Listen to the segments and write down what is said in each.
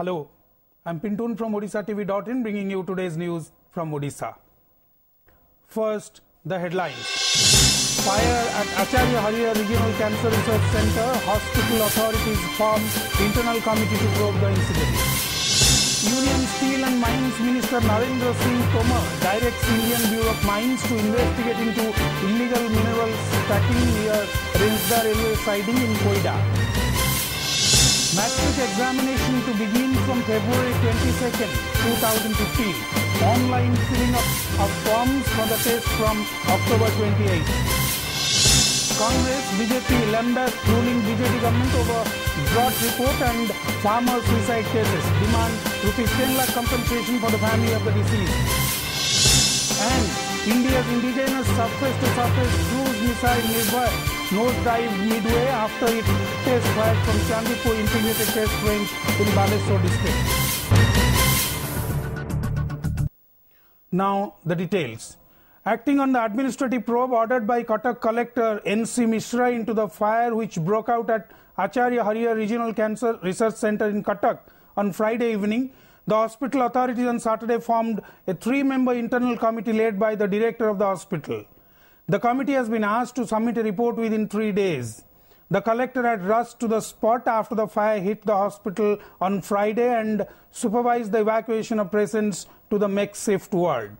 Hello, I'm Pintun from OdissaTV.in bringing you today's news from Odisha. First, the headlines. Fire at Acharya Harrier Regional Cancer Research Center. Hospital authorities form internal committee to probe the incident. Union Steel and Mines Minister Narendra Singh Tomar directs Indian Bureau of Mines to investigate into illegal mineral stacking near Rensda railway siding in Koida. Matric examination to begin from February 22nd, 2015. Online filling of forms for the test from October 28th. Congress, BJP lambast ruling BJP government over drought report and farmer suicide cases. Demand ₹10 lakh compensation for the family of the deceased. And India's indigenous surface-to-surface cruise missile Nirbhay nosedive midway after it test fired from Chandipur integrated test range in Baleshwar district. Now the details. Acting on the administrative probe ordered by Cuttack Collector N.C. Mishra into the fire which broke out at Acharya Harrier Regional Cancer Research Center in Cuttack on Friday evening, the hospital authorities on Saturday formed a 3-member internal committee led by the director of the hospital. The committee has been asked to submit a report within 3 days. The collector had rushed to the spot after the fire hit the hospital on Friday and supervised the evacuation of patients to the makeshift ward.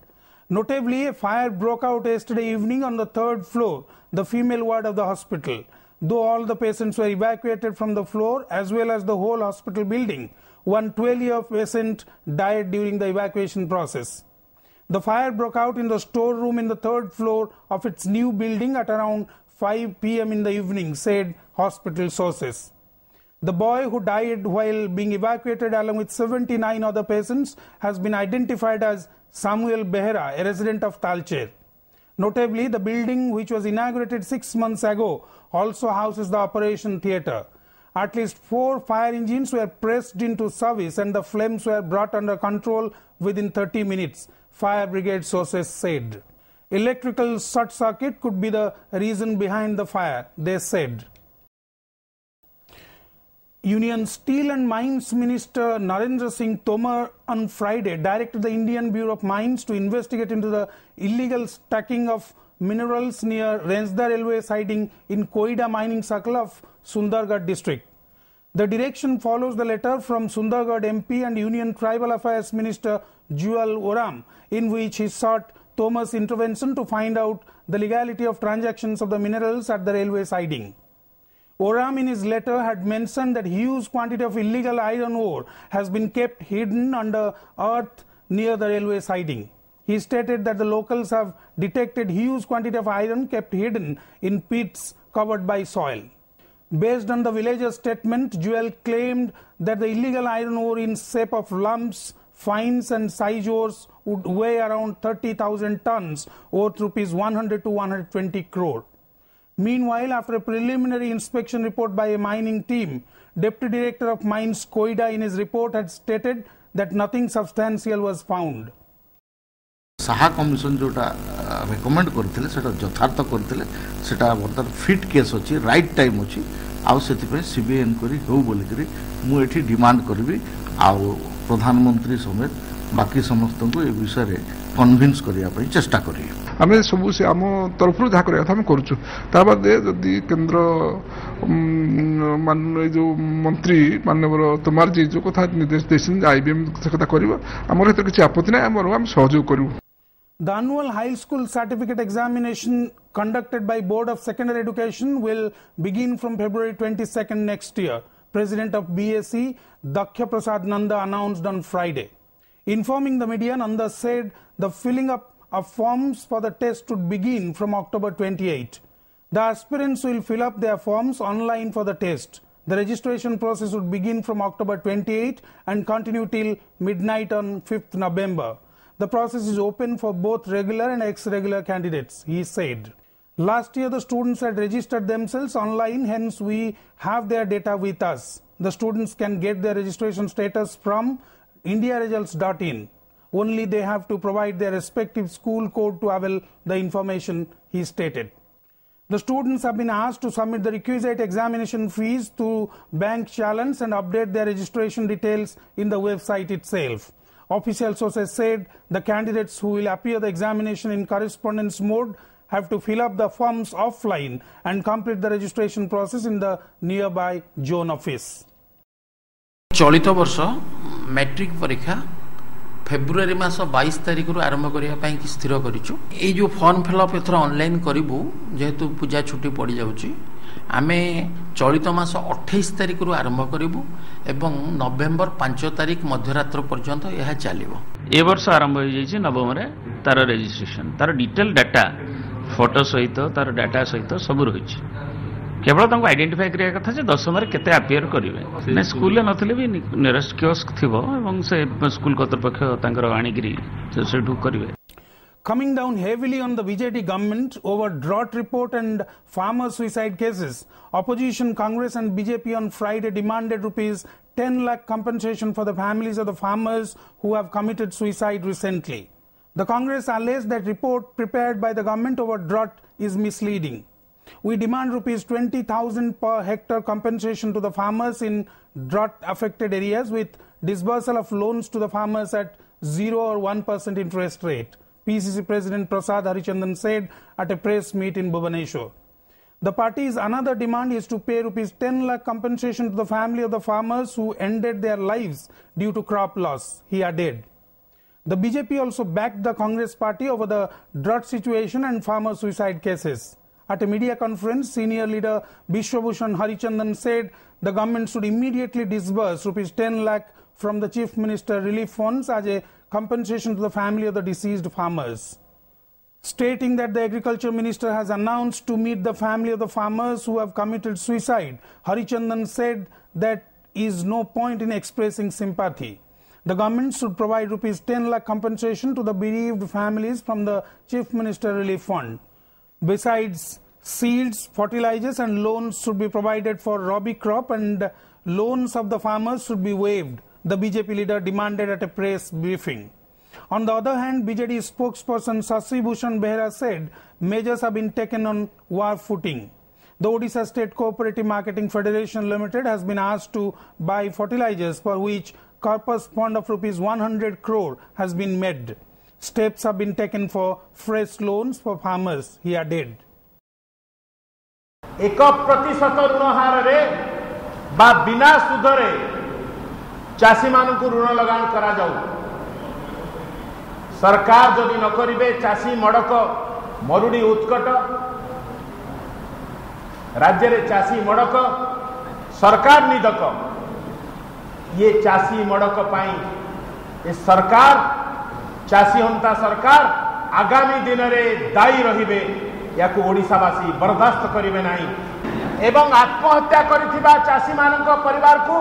Notably, a fire broke out yesterday evening on the 3rd floor, the female ward of the hospital. Though all the patients were evacuated from the floor as well as the whole hospital building, one 12-year patient died during the evacuation process. The fire broke out in the storeroom in the 3rd floor of its new building at around 5 p.m. in the evening, said hospital sources. The boy who died while being evacuated along with 79 other patients has been identified as Samuel Behera, a resident of Talcher. Notably, the building, which was inaugurated 6 months ago, also houses the operation theatre. At least 4 fire engines were pressed into service and the flames were brought under control within 30 minutes, fire brigade sources said. Electrical short circuit could be the reason behind the fire, they said. Union Steel and Mines Minister Narendra Singh Tomar on Friday directed the Indian Bureau of Mines to investigate into the illegal stacking of minerals near Rensda railway siding in Koida mining circle of Sundargarh district. The direction follows the letter from Sundargarh MP and Union Tribal Affairs Minister Jewel Oram, in which he sought Tomar's intervention to find out the legality of transactions of the minerals at the railway siding. Oram in his letter had mentioned that huge quantity of illegal iron ore has been kept hidden under earth near the railway siding. He stated that the locals have detected huge quantity of iron kept hidden in pits covered by soil. Based on the villagers' statement, Jewel claimed that the illegal iron ore in shape of lumps, fines and size ores would weigh around 30,000 tons, worth ₹100 to 120 crore. Meanwhile, after a preliminary inspection report by a mining team, Deputy Director of Mines Koida in his report had stated that nothing substantial was found. Saha commission जोटा recommend करथिले सेटा यथार्थ करथिले सेटा बर्तन fit case अछि right time अछि आ सेति पे सीबीआई इंक्वायरी हो बोली करी मु एठी डिमांड करबी आ प्रधानमंत्री समेत बाकी समस्त को ए विषय रे कन्विंस करिया पई चेष्टा करी आमे सब से आम तरफ जा करिया हम करूछु ता बाद जदी केंद्र मान जो मंत्री माननीय तोमार जी जो कथा निर्देश देसिन आईबीएम से कथा करबो हमर हेतर किछि आपत्ति नै हम सहयोग करू. The annual high school certificate examination conducted by Board of Secondary Education will begin from February 22nd next year, President of BSE Daksha Prasad Nanda announced on Friday. Informing the media, Nanda said the filling up of forms for the test would begin from October 28. The aspirants will fill up their forms online for the test. The registration process would begin from October 28 and continue till midnight on 5th November. The process is open for both regular and ex-regular candidates, he said. Last year, the students had registered themselves online, hence we have their data with us. The students can get their registration status from indiaresults.in. Only they have to provide their respective school code to avail the information, he stated. The students have been asked to submit the requisite examination fees to bank challenge and update their registration details in the website itself. Official sources said the candidates who will appear the examination in correspondence mode have to fill up the forms offline and complete the registration process in the nearby zone office. चलित वर्ष matric परीक्षा February मास 22 तारिख रु आरंभ करने की स्थिर करिछु। ए जो फॉर्म फिलअप एथर ऑनलाइन करिवु जेहेतु पूजा छुट्टी पड़ी जाउची आमे चलित मास 28 तारिख रु आरंभ करिवु एवं नवेम्बर 5 तारिख मध्यरात्र पर्यंत यह चलिवो। ए वर्ष आरंभ हो जाइछि नवम रे तार रजिस्ट्रेशन तार डिटेल डाटा फोटो सहित तार डाटा सहित सब रहिछि। केवल तांको आइडेंटिफाई करिया कथा जे 10 में केते अपियर करिवे ने स्कूल ले नथले भी नियरेस्ट कियोस्क थिबो एवं से स्कूल कर्तृपक्ष तांकर आनिगिरी सेठु करिवे। Coming down heavily on the BJP government over drought report and farmer suicide cases, opposition Congress and BJP on Friday demanded rupees 10 lakh compensation for the families of the farmers who have committed suicide recently. The Congress alleged that report prepared by the government over drought is misleading. We demand rupees 20,000 per hectare compensation to the farmers in drought-affected areas with disbursal of loans to the farmers at 0 or 1% interest rate, PCC President Prasad Harichandan said at a press meet in Bhubaneswar. The party's another demand is to pay rupees 10 lakh compensation to the family of the farmers who ended their lives due to crop loss, he added. The BJP also backed the Congress party over the drought situation and farmer suicide cases. At a media conference, senior leader Bishwabhushan Harichandan said the government should immediately disburse rupees 10 lakh from the Chief Minister Relief Funds as a compensation to the family of the deceased farmers. Stating that the Agriculture Minister has announced to meet the family of the farmers who have committed suicide, Harichandan said that is no point in expressing sympathy. The government should provide rupees 10 lakh compensation to the bereaved families from the Chief Minister Relief Fund. Besides, seeds, fertilizers and loans should be provided for Rabi crop and loans of the farmers should be waived, the BJP leader demanded at a press briefing. On the other hand, BJD spokesperson Shashi Bhushan Behera said measures have been taken on war footing. The Odisha State Cooperative Marketing Federation Limited has been asked to buy fertilizers for which corpus fund of rupees 100 crore has been made. Steps have been taken for fresh loans for farmers, he added. 1% ऋण हार रे बा बिना सुधरे चाषी मानकु ऋण लगान करा जाऊ। सरकार जदि न करिवे चाषी मड़क मरुड़ी उत्कट राज्य रे चाषी मड़क सरकार निदक ये चाषी मड़क पाई ये सरकार चाषी हंता सरकार आगामी दिन में दायी रहिबे याकु ओडिशावासी बर्दाश्त करिवे नाही एवं आत्महत्या करिथिबा चाषी मानक परिवार को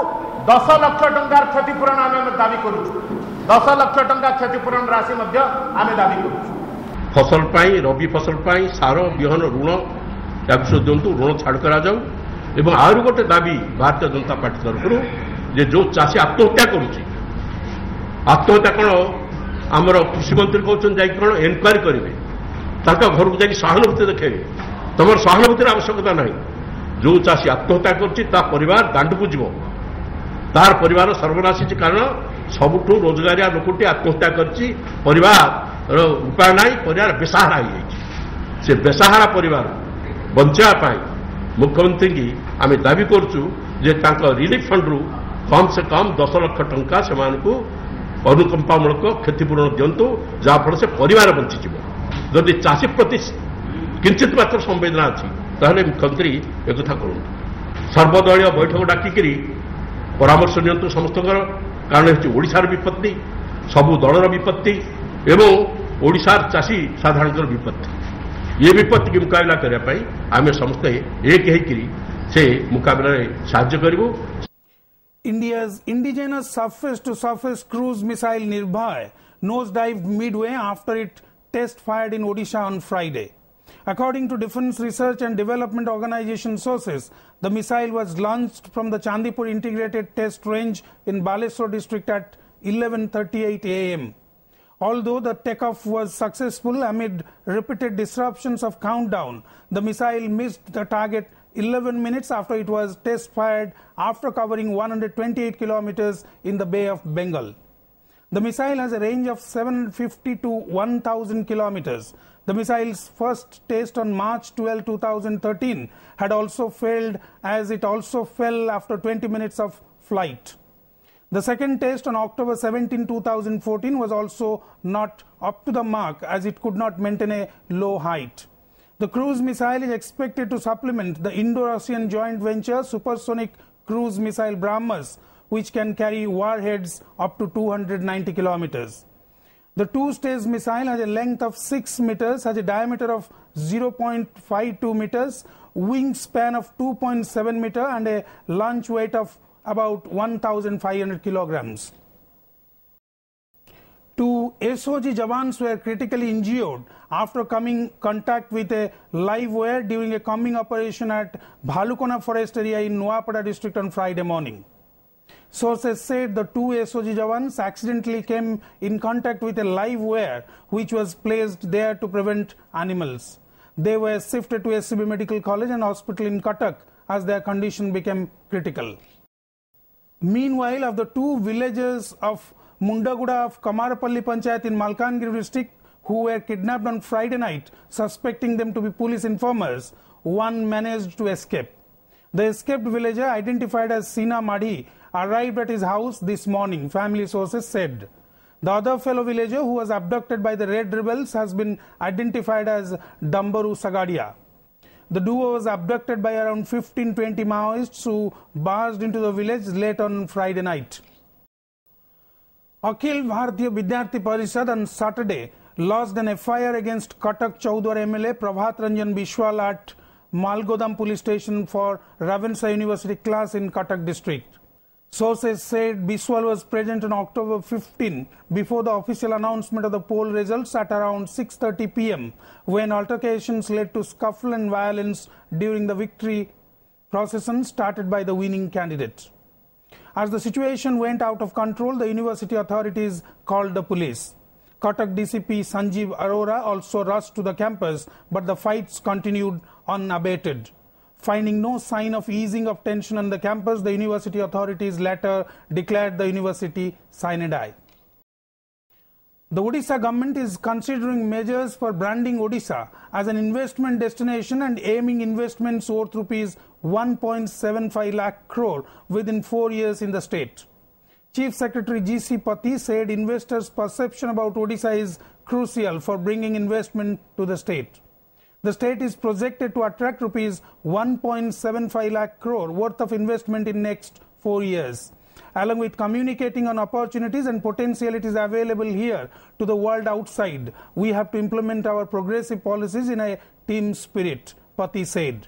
10 लाख टंकार क्षतिपूरण आमे दाबी करूछु। 10 लाख टंका क्षतिपूरण राशि मध्य आमे दाबी करूछु। फसल पाई रबी फसल पाई सार बिहन ऋण याकु दिंतु ऋण छाड़ करा जाऊ एवं आहुरी गोटे दाबी भारतीय जनता पार्टी तरफ जे जो चाषी आत्महत्या करुछि आत्महत्या कौन आमर कृषि मंत्री कहते जा एनक्वारी करेंगे घर को जाकि सहानुभूति देखेबे तुम सहानुभूतिर आवश्यकता ना जो चाषी आत्महत्या कर दांड को जीव तार परिवार सर्वनाशी कारण सबुठ रोजगारिया लोकटी आत्महत्या कर उपाय ना परिवार बेसहारा हो से बेसहारा परिवार बचापी मुख्यमंत्री की आम दाबी करुचु रिलीफ फंड रु कम से कम 10 लाख टंका से अनुकंपामूलक क्षतिपूरण दिंतु जहाँफल से परिवार बंचीज जदि चाषी प्रति किंचित मात्र संवेदना अच्छी ताहले मुख्यमंत्री एक करूँ सर्वदलीय बैठक डाकिकी परामर्श नियंतु समस्त कारण ओडिशार विपत्ति सबु दलर विपत्ति एवं ओडिशार चाषी साधारण विपत्ति ये विपत्ति की मुकाबला करने आम समस्ते एक से मुकाबला साहाय्य करूँ। India's indigenous surface-to-surface cruise missile Nirbhay nosedived midway after it test-fired in Odisha on Friday. According to Defence Research and Development Organization sources, the missile was launched from the Chandipur Integrated Test Range in Baleswar district at 11:38 a.m. Although the takeoff was successful amid repeated disruptions of countdown, the missile missed the target 11 minutes after it was test-fired after covering 128 kilometers in the Bay of Bengal. The missile has a range of 750 to 1,000 kilometers. The missile's first test on March 12, 2013 had also failed, as it also fell after 20 minutes of flight. The second test on October 17, 2014 was also not up to the mark, as it could not maintain a low height. The cruise missile is expected to supplement the Indo-Russian joint venture supersonic cruise missile BrahMos, which can carry warheads up to 290 kilometers. The two-stage missile has a length of 6 meters, has a diameter of 0.52 meters, wingspan of 2.7 meters, and a launch weight of about 1,500 kilograms. Two SOG jawans were critically injured after coming contact with a live wire during a combing operation at Bhalukona forest area in Nuapada district on Friday morning. Sources said the two SOG jawans accidentally came in contact with a live wire which was placed there to prevent animals. They were shifted to SCB Medical College and Hospital in Cuttack as their condition became critical. Meanwhile, of the two villagers of Mundaguda of Kamarapalli Panchayat in Malkangiri district who were kidnapped on Friday night, suspecting them to be police informers, one managed to escape. The escaped villager, identified as Sina Madhi, arrived at his house this morning, family sources said. The other fellow villager who was abducted by the Red Rebels has been identified as Dambaru Sagadia. The duo was abducted by around 15-20 Maoists who barged into the village late on Friday night. Akhil Bharatiya Vidyarthi Parishad on Saturday lodged an FIR against Cuttack Chaudhar MLA Prabhat Ranjan Bishwal at Malgodam police station for Ravenshaw University class in Cuttack district. Sources said Biswal was present on October 15 before the official announcement of the poll results at around 6:30 p.m. when altercations led to scuffle and violence during the victory procession started by the winning candidate. As the situation went out of control, the university authorities called the police. Cuttack DCP Sanjeev Arora also rushed to the campus, but the fights continued unabated. Finding no sign of easing of tension on the campus, the university authorities later declared the university sine die. The Odisha government is considering measures for branding Odisha as an investment destination and aiming investments worth rupees 1.75 lakh crore within 4 years in the state. Chief Secretary G.C. Pati said investors' perception about Odisha is crucial for bringing investment to the state. The state is projected to attract rupees 1.75 lakh crore worth of investment in next 4 years. Along with communicating on opportunities and potentialities available here to the world outside, we have to implement our progressive policies in a team spirit, Pati said.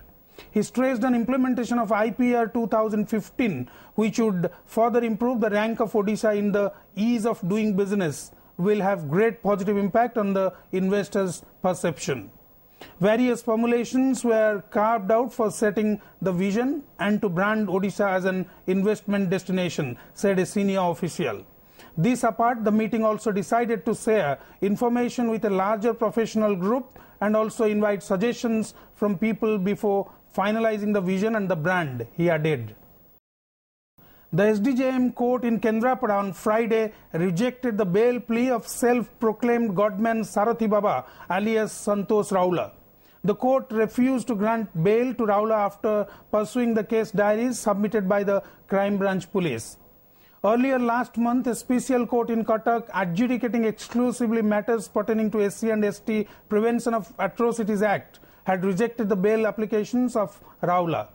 He stressed on implementation of IPR 2015, which would further improve the rank of Odisha in the ease of doing business, will have great positive impact on the investors' perception. Various formulations were carved out for setting the vision and to brand Odisha as an investment destination, said a senior official. This apart, the meeting also decided to share information with a larger professional group and also invite suggestions from people before finalizing the vision and the brand, he added. The SDJM court in Kendrapada on Friday rejected the bail plea of self-proclaimed godman Sarathi Baba alias Santosh Raula. The court refused to grant bail to Raula after pursuing the case diaries submitted by the Crime Branch Police. Earlier last month, a special court in Cuttack adjudicating exclusively matters pertaining to SC and ST Prevention of Atrocities Act had rejected the bail applications of Raula.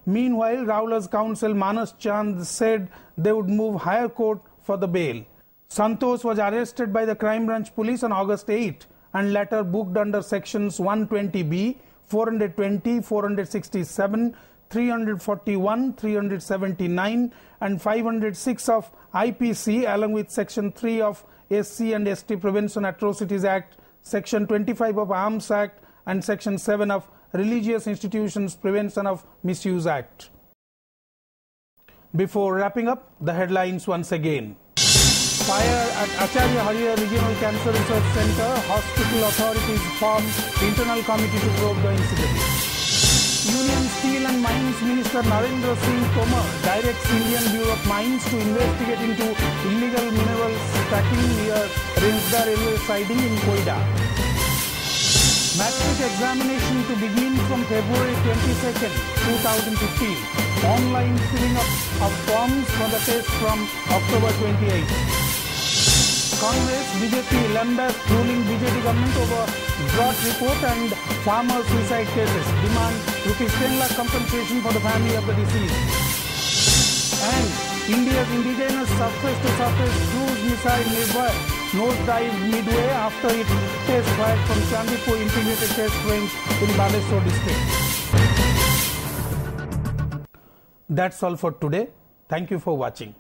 Meanwhile, Raula's counsel Manas Chand said they would move higher court for the bail. Santosh was arrested by the Crime Branch Police on August 8 and later booked under sections 120B, 420, 467, 341, 379 and 506 of IPC along with section 3 of SC and ST Prevention Atrocities Act, section 25 of Arms Act and section 7 of Religious Institutions Prevention of Misuse Act. Before wrapping up, the headlines once again. Fire at Acharya Harrier Regional Cancer Research Center. Hospital authorities formed internal committee to probe the incident. Union Steel and Mines Minister Narendra Singh Tomar directs Indian Bureau of Mines to investigate into illegal mineral stacking near Rinsda railway siding in Koida. Matric examination to begin from February 22nd, 2015. Online filling up of forms for the test from October 28th. Congress BJP lambast ruling BJP government over drought report and farmer suicide cases. Demand ₹10 lakh compensation for the family of the deceased. And India's indigenous surface-to-surface cruise missile Nirbhay nosedive midway after it test fired from Chandipur integrated test range in Baleshwar district. That's all for today. Thank you for watching.